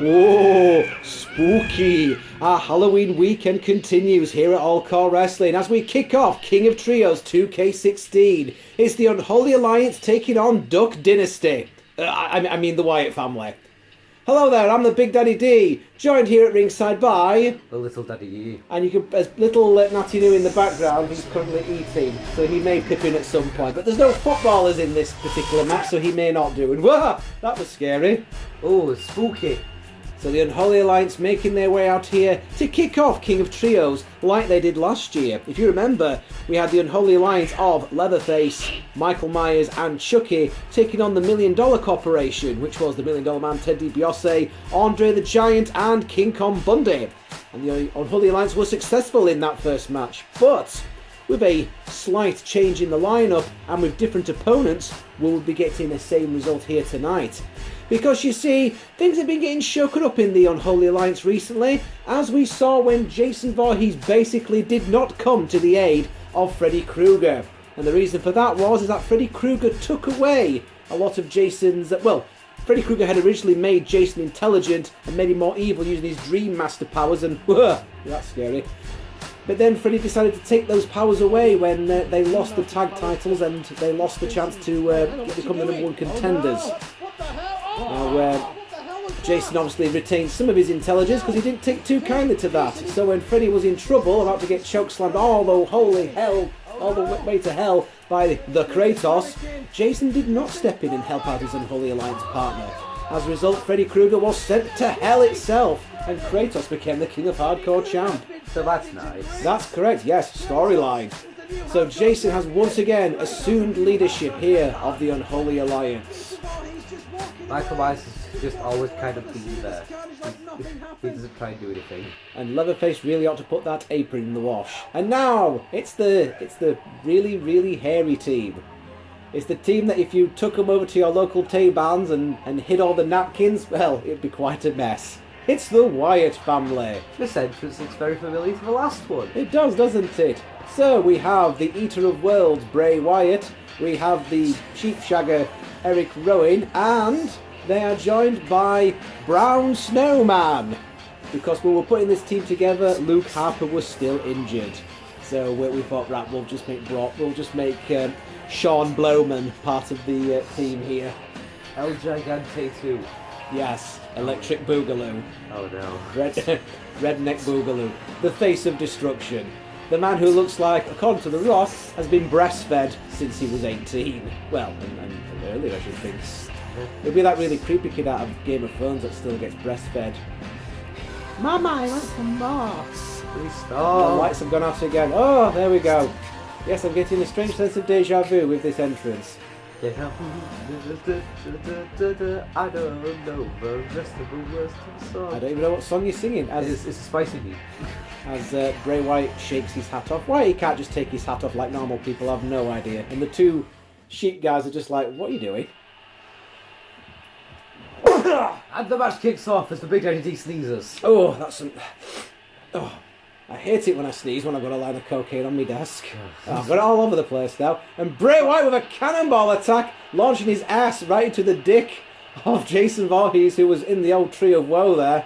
Oh, spooky! Our Halloween weekend continues here at All-CAW Wrestling as we kick off King of Trios 2K16. It's the Unholy Alliance taking on Duck Dynasty. I mean the Wyatt family. Hello there, I'm the Big Daddy D, joined here at ringside by... the Little Daddy E. And you can, as little Natty Noo in the background, he's currently eating, so he may pip in at some point. But there's no footballers in this particular match, so he may not do. And whoa, that was scary. Oh, spooky. So the Unholy Alliance making their way out here to kick off King of Trios like they did last year. If you remember, we had the Unholy Alliance of Leatherface, Michael Myers and Chucky taking on the $1 Million Corporation, which was the $1 Million Man Ted DiBiase, Andre the Giant and King Kong Bundy. And the Unholy Alliance was successful in that first match, but with a slight change in the lineup and with different opponents, we'll be getting the same result here tonight. Because you see, things have been getting shaken up in the Unholy Alliance recently, as we saw when Jason Voorhees basically did not come to the aid of Freddy Krueger. And the reason for that was that Freddy Krueger took away a lot of Jason's... Well, Freddy Krueger had originally made Jason intelligent and made him more evil using his Dream Master powers, and that's scary. But then Freddy decided to take those powers away when they lost the tag titles and they lost the chance to become the #1 contenders. Now, Jason obviously retained some of his intelligence because he didn't take too kindly to that. So when Freddy was in trouble, about to get chokeslammed all the way to hell by the Kratos, Jason did not step in and help out his Unholy Alliance partner. As a result, Freddy Krueger was sent to hell itself, and Kratos became the King of Hardcore champ. So that's nice. That's correct, yes, storyline. So Jason has once again assumed leadership here of the Unholy Alliance. Michael Myers has just always kind of been there. He doesn't try and do anything. And Leatherface really ought to put that apron in the wash. And now, it's the really, really hairy team. It's the team that if you took them over to your local Tay-Bans and hid all the napkins, well, it'd be quite a mess. It's the Wyatt family. This entrance looks very familiar to the last one. It does, doesn't it? So we have the Eater of Worlds, Bray Wyatt. We have the Sheepshagger, Erick Rowan, and they are joined by Braun Snowman. Because when we were putting this team together, Luke Harper was still injured. So we thought, right, we'll just make Sean Blowman part of the team here. El Gigante 2. Yes, Electric Boogaloo. Oh no. Redneck Boogaloo. The face of destruction. The man who looks like, according to The Rock, has been breastfed since he was 18. Well, and earlier I should think. It'd be that really creepy kid out of Game of Thrones that still gets breastfed. Mama, I want some more. Please The stop. lights have gone out again. Oh, there we go. Yes, I'm getting a strange sense of deja vu with this entrance. I don't know the rest of the words to the song. I don't even know what song you're singing. It's a spicy beat. As Bray Wyatt shakes his hat off. Why he can't just take his hat off like normal people, I've no idea. And the two sheep guys are just like, what are you doing? And the match kicks off as the Big Daddy D sneezes. Oh, that's some... Oh, I hate it when I sneeze when I've got a line of cocaine on my desk. Oh, I've got it all over the place now. And Bray Wyatt with a cannonball attack, launching his ass right into the dick of Jason Voorhees, who was in the old tree of woe there.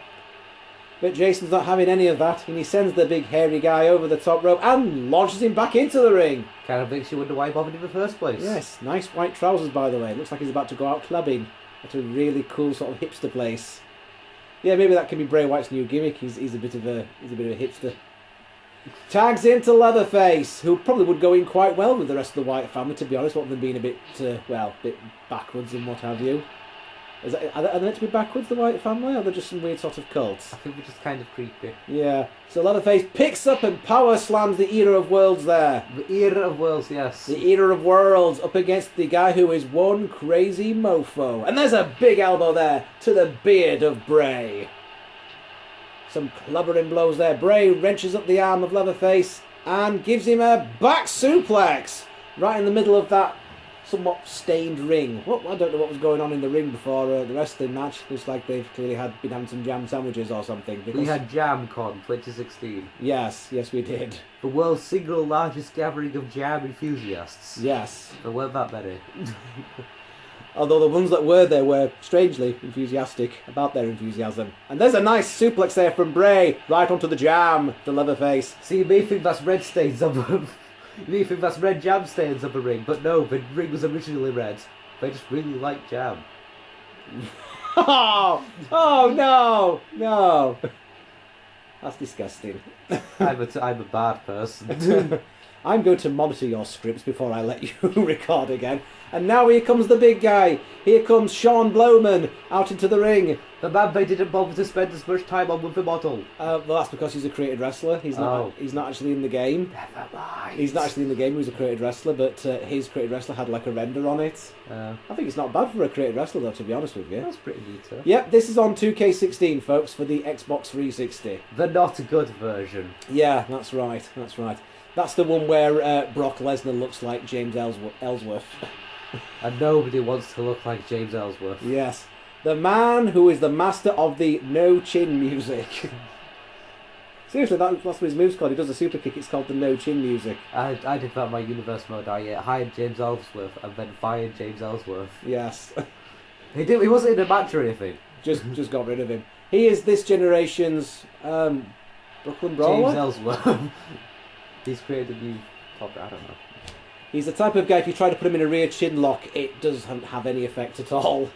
But Jason's not having any of that, and he sends the big hairy guy over the top rope and launches him back into the ring. Kind of makes you wonder why he bothered in the first place. Yes, nice white trousers, by the way. Looks like he's about to go out clubbing at a really cool sort of hipster place. Yeah, maybe that can be Bray Wyatt's new gimmick. He's a bit of a hipster. Tags into Leatherface, who probably would go in quite well with the rest of the Wyatt family, to be honest, what with them being a bit backwards and what have you. Are they meant to be backwards, the Wyatt family, or are they just some weird sort of cult? I think we're just kind of creepy. Yeah. So Leatherface picks up and power slams the Eater of Worlds there. The Eater of Worlds, yes. The Eater of Worlds up against the guy who is one crazy mofo. And there's a big elbow there to the beard of Bray. Some clubbering blows there. Bray wrenches up the arm of Leatherface and gives him a back suplex right in the middle of that somewhat stained ring. I don't know what was going on in the ring before the wrestling match. Looks like they've clearly been having some jam sandwiches or something. We had JamCon 2016. Yes, we did. The world's single largest gathering of jam enthusiasts. Yes. There weren't that many. Although the ones that were there were strangely enthusiastic about their enthusiasm. And there's a nice suplex there from Bray, right onto the jam, the Leatherface. See, you may think that's red stains on the... You may think that's red jam stains on the ring, but no, the ring was originally red. They just really like jam. Oh no! That's disgusting. I'm a bad person. I'm going to monitor your scripts before I let you record again. And now here comes the big guy. Here comes Sean Blowman out into the ring. The man they didn't bother to spend as much time on with the model. Well, that's because he's a created wrestler. He's not. He's not actually in the game. Never mind. He's not actually in the game. He was a created wrestler, but his created wrestler had like a render on it. I think it's not bad for a created wrestler, though. To be honest with you. That's pretty neat, sir. Yep, this is on 2K16, folks, for the Xbox 360. The not good version. Yeah, that's right. That's right. That's the one where Brock Lesnar looks like James Ellsworth. And nobody wants to look like James Ellsworth. Yes. The man who is the master of the no-chin music. Seriously, that's what his move's called. He does a super kick, it's called the no-chin music. I did that in my universe mode. I hired James Ellsworth and then fired James Ellsworth. Yes. He wasn't in a match or anything. Just got rid of him. He is this generation's Brooklyn Brawler? James Ellsworth. He's created a new top, I don't know. He's the type of guy, if you try to put him in a rear chin lock, it doesn't have any effect at all.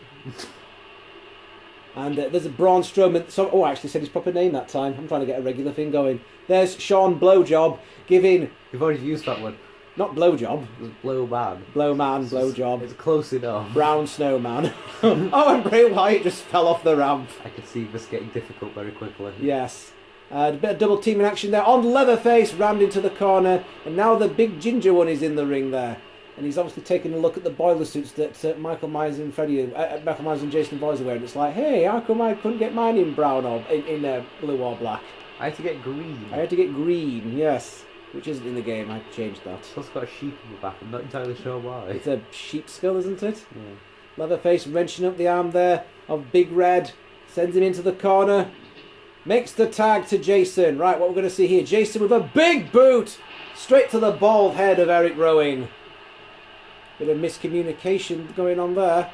And there's a Braun Strowman. I actually said his proper name that time. I'm trying to get a regular thing going. There's Sean Blowjob giving... You've already used that one. Not Blowjob. It was Blowman. Blowman, Blowjob. It's close enough. Brown Snowman. Oh, and Bray Wyatt just fell off the ramp. I could see this getting difficult very quickly. Yes. A bit of double teaming action there on Leatherface, rammed into the corner, and now the big ginger one is in the ring there. And he's obviously taking a look at the boiler suits that Michael Myers and Jason Voorhees are wearing. It's like, hey, how come I couldn't get mine in brown or in blue or black? I had to get green. I had to get green, yes, which isn't in the game. I changed that. It's also got a sheep in the back. I'm not entirely sure why. It's a sheep skull, isn't it? Yeah. Leatherface wrenching up the arm there of Big Red, sends him into the corner. Makes the tag to Jason. Right, what we're going to see here. Jason with a big boot. Straight to the bald head of Erick Rowan. Bit of miscommunication going on there.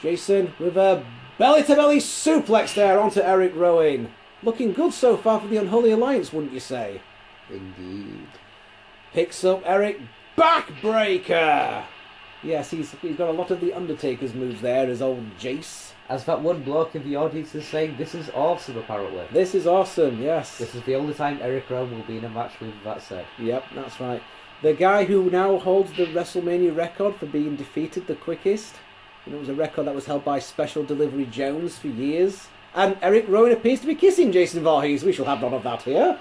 Jason with a belly-to-belly suplex there onto Erick Rowan. Looking good so far for the Unholy Alliance, wouldn't you say? Indeed. Picks up Erick. Backbreaker. Yes, he's got a lot of the Undertaker's moves there as old Jace. As that one bloke in the audience is saying, this is awesome, apparently. This is awesome, yes. This is the only time Erick Rowan will be in a match with that said. Yep, that's right. The guy who now holds the WrestleMania record for being defeated the quickest. And it was a record that was held by Special Delivery Jones for years. And Erick Rowan appears to be kissing Jason Voorhees. We shall have none of that here.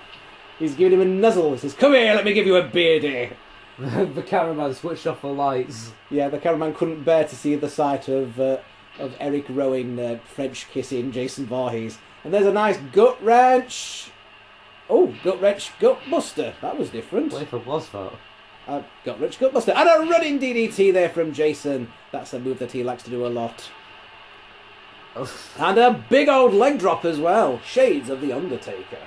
He's giving him a nuzzle. He says, come here, let me give you a beardy. The cameraman switched off the lights. Yeah, the cameraman couldn't bear to see the sight of Erick Rowan French kissing Jason Voorhees. And there's a nice gut wrench. Oh, gut wrench, gut buster. That was different. What if it was that? Gut wrench, gut buster. And a running DDT there from Jason. That's a move that he likes to do a lot. And a big old leg drop as well. Shades of the Undertaker.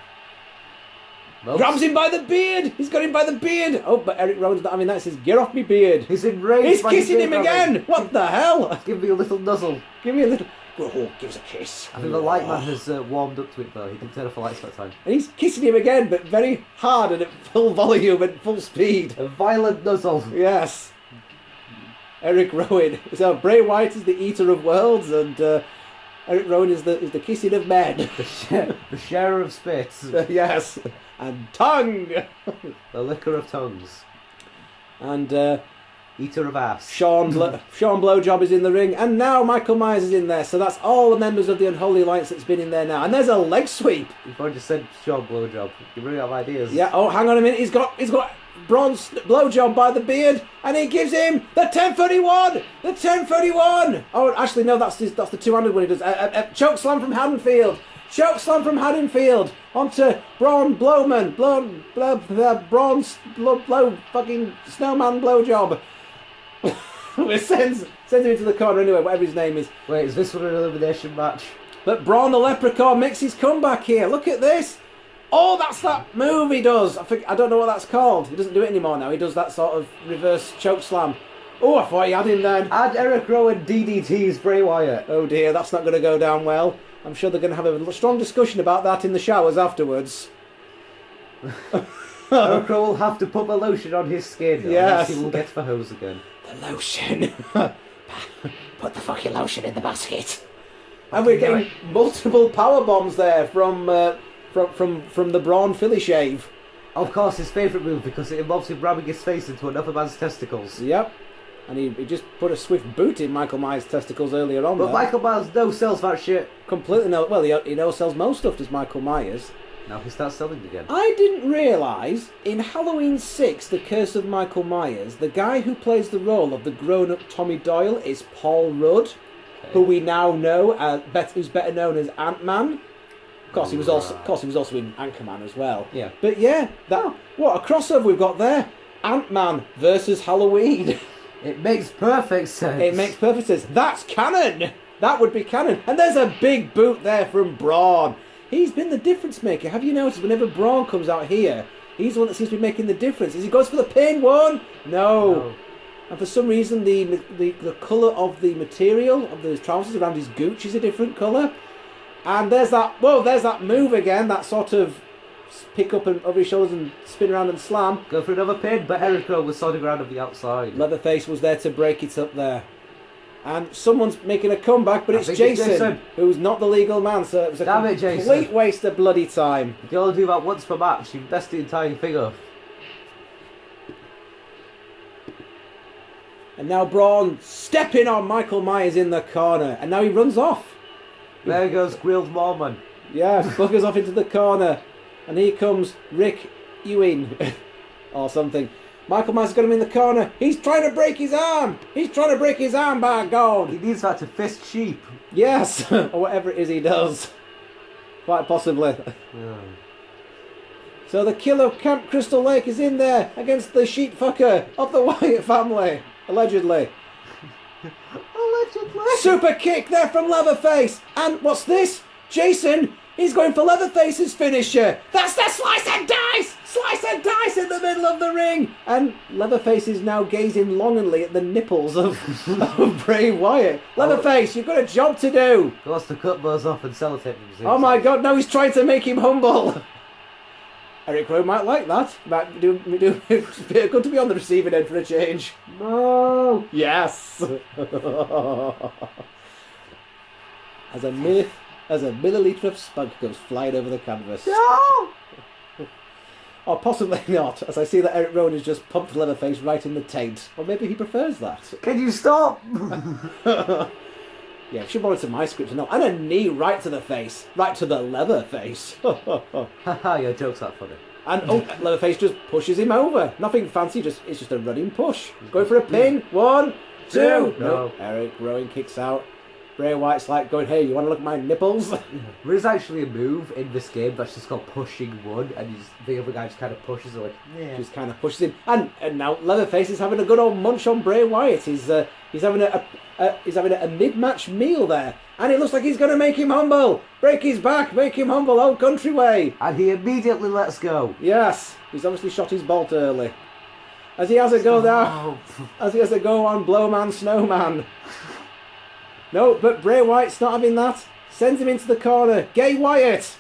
Grabs him by the beard! He's got him by the beard! Oh, but Erick Rowan's not having that. He says, get off me beard. He's enraged. He's kissing him again! What the hell? Give me a little nuzzle. Give me a little... Oh, give us a kiss. I think the light man has warmed up to it though. He didn't turn off the lights that time. And he's kissing him again, but very hard and at full volume and full speed. A violent nuzzle. Yes. Erick Rowan. So Bray Wyatt is the eater of worlds, and Erick Rowan is the kissing of men. The sharer of spits. Yes. And tongue. The liquor of tongues. And eater of ass. Sean Blowjob is in the ring, and now Michael Myers is in there. So that's all the members of the Unholy Alliance that's been in there now. And there's a leg sweep. You've already just said Sean Blowjob. You're running out of ideas. Yeah. Oh, hang on a minute. He's got Braun's Blowjob by the beard, and he gives him the 1031. The 1031. Oh, actually no, that's the two-handed one he does. Choke slam from Haddonfield. Choke slam from Haddonfield onto Braun Blowman. Braun fucking Snowman Blowjob. It sends him into the corner anyway, whatever his name is. Wait, is this one an elimination match? But Braun the Leprechaun makes his comeback here. Look at this. Oh, that's that move he does. I don't know what that's called. He doesn't do it anymore now. He does that sort of reverse choke slam. Oh, I thought he had him then. And Erick Rowan DDTs Bray Wyatt. Oh dear, that's not going to go down well. I'm sure they're going to have a strong discussion about that in the showers afterwards. Erick Rowan will have to put the lotion on his skin. Yes. He will get the hose again. The lotion. Put the fucking lotion in the basket. And we're getting multiple power bombs there from the Braun Philly shave. Of course, his favourite move because it involves him ramming his face into another man's testicles. Yep. And he just put a swift boot in Michael Myers' testicles earlier on. But there. Michael Myers no-sells that shit. Completely no. Well, he no-sells most stuff, does Michael Myers. Now he starts selling again. I didn't realise, in Halloween 6, The Curse of Michael Myers, the guy who plays the role of the grown-up Tommy Doyle is Paul Rudd, who we now know, who's better known as Ant-Man. Of course, he was also in Anchorman as well. Yeah. But yeah, what a crossover we've got there. Ant-Man versus Halloween. It makes perfect sense. It makes perfect sense. That's canon. That would be canon. And there's a big boot there from Braun. He's been the difference maker. Have you noticed whenever Braun comes out here, he's the one that seems to be making the difference. As he goes for the pin, one? No. And for some reason, the colour of the material of the trousers around his gooch is a different colour. And there's that move again, that sort of pick up and over his shoulders and spin around and slam. Go for another pin, but Erick Rowan was sorting around on the outside. Leatherface was there to break it up there. And someone's making a comeback, but it's Jason, who's not the legal man, so it was a complete waste of bloody time. You can only do that once per match, you messed the entire thing up. And now Braun stepping on Michael Myers in the corner, and now he runs off. There goes Grilled Mormon. Yeah, buggers off into the corner. And here comes Rick Ewing, or something. Michael Myers got him in the corner. He's trying to break his arm. He's trying to break his arm, by God. He needs that to fist sheep. Yes, or whatever it is he does. Quite possibly. Yeah. So the killer of Camp Crystal Lake is in there against the sheep fucker of the Wyatt family. Allegedly. Allegedly. Super kick there from Leatherface. And what's this? Jason, he's going for Leatherface's finisher. That's the slice and dice! Slice and dice in the middle of the ring. And Leatherface is now gazing longingly at the nipples of Bray Wyatt. Leatherface, you've got a job to do. He wants to cut those off and sellotape them. Oh my God, no, he's trying to make him humble. Erick Rowan might like that. Might do it's good to be on the receiving end for a change. No. Yes. As a milliliter of spunk goes flying over the canvas. No. Or possibly not, as I see that Erick Rowan has just pumped Leatherface right in the taint. Or maybe he prefers that. Can you stop? Yeah, if she brought it to my script, no. And a knee right to the face. Right to the Leatherface. Haha, your joke's not funny. And Leatherface just pushes him over. Nothing fancy, it's just a running push. Going for a pin. 1, 2. No. Erick Rowan kicks out. Bray Wyatt's like going, hey, you want to look at my nipples? There is actually a move in this game that's just called pushing one, and the other guy just kind of pushes it, like, yeah. Just kind of pushes him. And now Leatherface is having a good old munch on Bray Wyatt. He's having a mid-match meal there. And it looks like he's going to make him humble. Break his back, make him humble, old country way. And he immediately lets go. Yes, he's obviously shot his bolt early. As he has a go there, as he has a go on Blowman Snowman. No, but Bray Wyatt's not having that. Sends him into the corner. Gay Wyatt.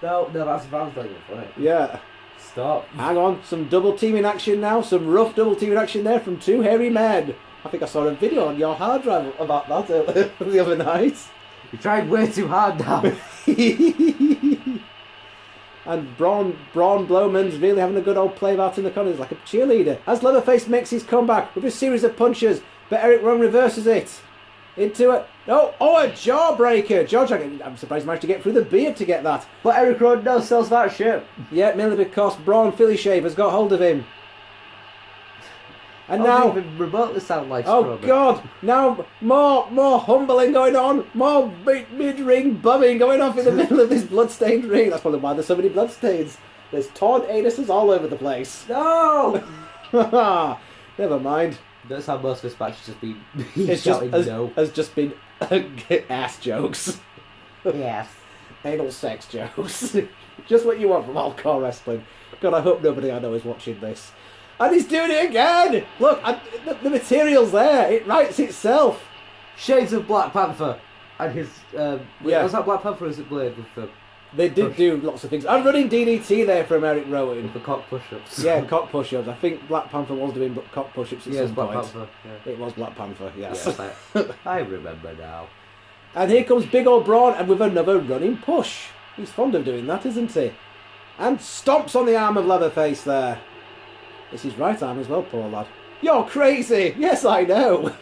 No, that's funny. Yeah. Stop. Hang on, some double teaming action now. Some rough double teaming action there from two hairy men. I think I saw a video on your hard drive about that the other night. You tried way too hard now. And Braun Blowman's really having a good old play out in the corner. He's like a cheerleader. As Leatherface makes his comeback with a series of punches, but Erick Rowan reverses it. Into it. A jawbreaker. I'm surprised he managed to get through the beard to get that. But Erick Rowan no sells that shit. Yeah, mainly because Braun Philly Shave has got hold of him. And now, even remotely sound like oh Strowman. God! Now more humbling going on, more mid-ring bumming going off in the middle of this blood-stained ring. That's probably why there's so many bloodstains. There's torn anuses all over the place. No. Never mind. That's how most of this match has just been. It's just been ass jokes. Yes. Anal sex jokes. Just what you want from All-CAW Wrestling. God, I hope nobody I know is watching this. And he's doing it again! Look, the material's there. It writes itself. Shades of Black Panther. And his... Yeah. Was that Black Panther or was it Blade with the... They did push? do lots of things. I'm running DDT there from Erick Rowan. With the cock push-ups. Yeah, cock push-ups. I think Black Panther was doing cock push-ups at Yes, some Black point. Panther. Yeah. It was Black Panther, yes. Yes, I remember now. And here comes big old Braun, and with another running push. He's fond of doing that, isn't he? And stomps on the arm of Leatherface there. It's his right arm as well, poor lad. You're crazy! Yes, I know.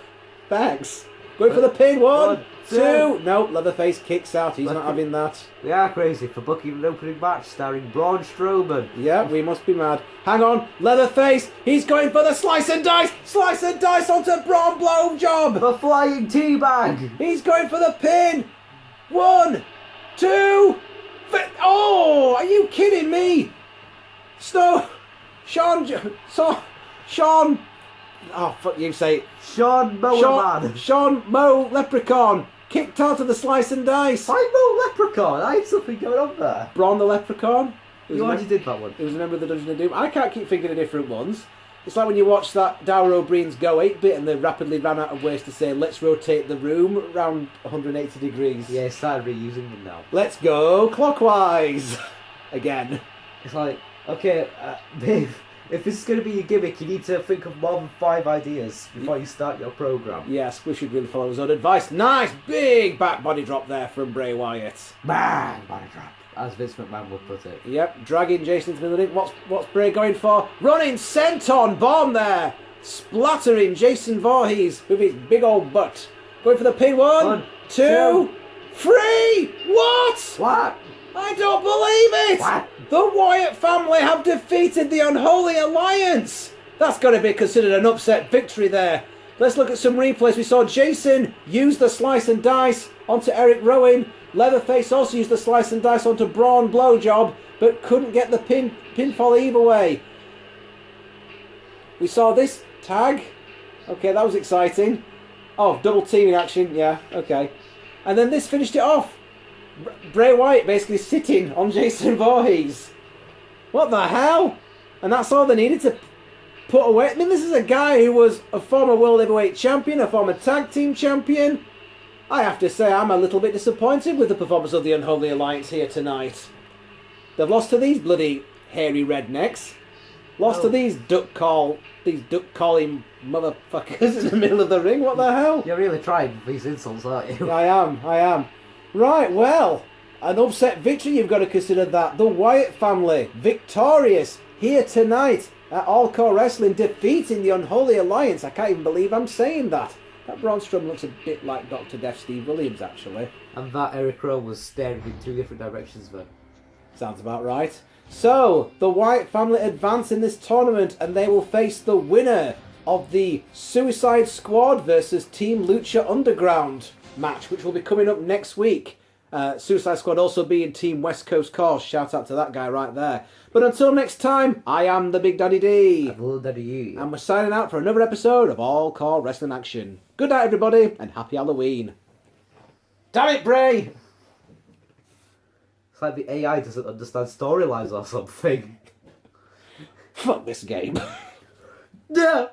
Thanks. Going for the pin. One, two. No, Leatherface kicks out. He's not having that. We are crazy for booking an opening match starring Braun Strowman. Yeah, we must be mad. Hang on, Leatherface. He's going for the slice and dice. Slice and dice onto Braun blowjob. The flying teabag. He's going for the pin. 1, 2. Oh, are you kidding me? Sean. Oh, fuck you, say it. Sean Mowerman. Sean Mo Leprechaun kicked out of the slice and dice. I'm Mo Leprechaun. I had something going on there. Braun the Leprechaun. You already did that one. He was a member of the Dungeon of Doom. I can't keep thinking of different ones. It's like when you watch that Dara O'Brien's Go 8-bit and they rapidly ran out of ways to say, let's rotate the room around 180 degrees. Yeah, started reusing them now. Let's go clockwise. Again. It's like, okay, Dave, if this is going to be your gimmick, you need to think of more than 5 ideas before you start your programme. Yes, we should really follow his own advice. Nice big back body drop there from Bray Wyatt. Bang! Body drop. As Vince McMahon would put it. Yep, dragging Jason to the middle. What's Bray going for? Running senton bomb there. Splattering Jason Voorhees with his big old butt. Going for the pin. 1, 2, 3. What? What? I don't believe it. What? The Wyatt family have defeated the Unholy Alliance. That's got to be considered an upset victory there. Let's look at some replays. We saw Jason use the slice and dice onto Erick Rowan. Leatherface also used the slice and dice onto Braun blowjob, but couldn't get the pinfall either way. We saw this tag. Okay, that was exciting. Oh, double teaming action. Yeah, okay. And then this finished it off. Bray Wyatt basically sitting on Jason Voorhees. What the hell? And that's all they needed to put away. I mean, this is a guy who was a former World Heavyweight Champion, a former Tag Team Champion. I have to say I'm a little bit disappointed with the performance of the Unholy Alliance here tonight. They've lost to these bloody hairy rednecks. Lost to these duck calling motherfuckers in the middle of the ring. What the hell? You're really trying these insults, aren't you? I am. Right, well, an upset victory, you've got to consider that. The Wyatt family, victorious here tonight at All-CAW Wrestling, defeating the Unholy Alliance. I can't even believe I'm saying that. That Braun Strowman looks a bit like Dr. Death Steve Williams, actually. And that Erick Rowan was staring in 2 different directions then. Sounds about right. So, the Wyatt family advance in this tournament, and they will face the winner of the Suicide Squad versus Team Lucha Underground match, which will be coming up next week. Suicide Squad also being Team West Coast Course. Shout out to that guy right there. But until next time, I am the Big Daddy D. And Little Daddy U. And we're signing out for another episode of All-CAW Wrestling Action. Good night, everybody, and happy Halloween. Damn it, Bray! It's like the AI doesn't understand storylines or something. Fuck this game. Yeah.